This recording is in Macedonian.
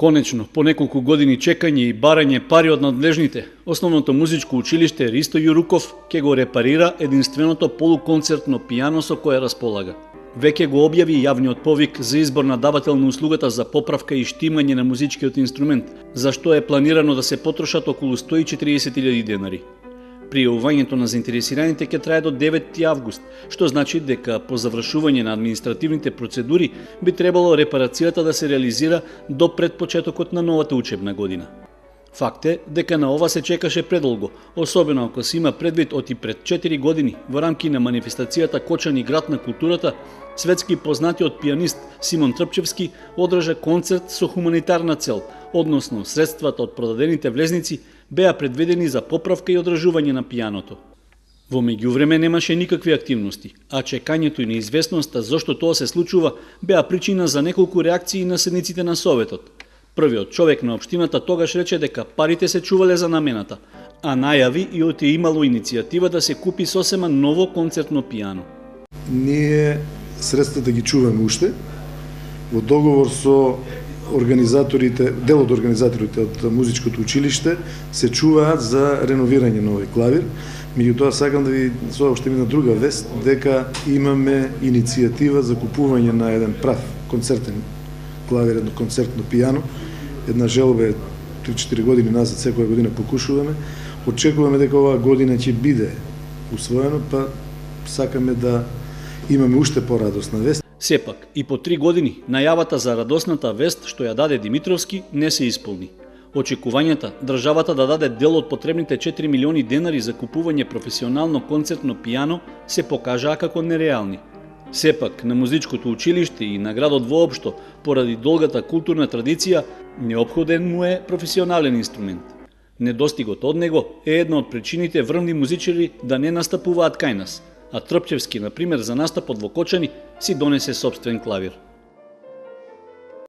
Конечно, по неколку години чекање и барање пари од надлежните, Основното музичко училиште Ристо Јуруков ќе го репарира единственото полуконцертно пијано со кое располага. Веќе го објави јавниот повик за избор на давател на услугата за поправка и штимање на музичкиот инструмент, за што е планирано да се потрошат околу 140.000 денари. Пријавувањето на заинтересираните ќе трае до 9 август, што значи дека по завршување на административните процедури би требало репарацијата да се реализира до пред почетокот на новата учебна година. Факт е дека на ова се чекаше предолго, особено ако се има предвид оти пред 4 години во рамки на манифестацијата Кочани град на културата, светски познатиот пијанист Симон Трпчевски одржа концерт со хуманитарна цел, односно средствата од продадените влезници беа предвидени за поправка и одржување на пијаното. Во меѓувреме немаше никакви активности, а чекањето и неизвестноста зошто тоа се случува беа причина за неколку реакции на седниците на Советот. Првиот човек на општината тогаш рече дека парите се чувале за намената, а најави и оти имало иницијатива да се купи сосема ново концертно пијано. Ние средствата ги чуваме уште, во договор со организаторите, дел од организаторите од музичкото училиште се чуваат за реновирање на овој клавир. Меѓутоа сакам да ви соопштим една друга вест, дека имаме иницијатива за купување на еден прав концертен клавир, едно концертно пијано. Една желба е 3-4 години назад, секоја година покушуваме. Очекуваме дека оваа година ќе биде усвоено, па сакаме да имаме уште порадосна вест. Сепак, и по 3 години, најавата за радосната вест што ја даде Димитровски не се исполни. Очекувањата државата да даде дел од потребните 4 милиони денари за купување професионално концертно пијано се покажаа како нереални. Сепак, на музичкото училиште и на градот воопшто, поради долгата културна традиција, неопходен му е професионален инструмент. Недостигот од него е една од причините врвни музичари да не настапуваат кај нас, а Трпчевски, например, за настапот во Кочани, си донесе сопствен клавир.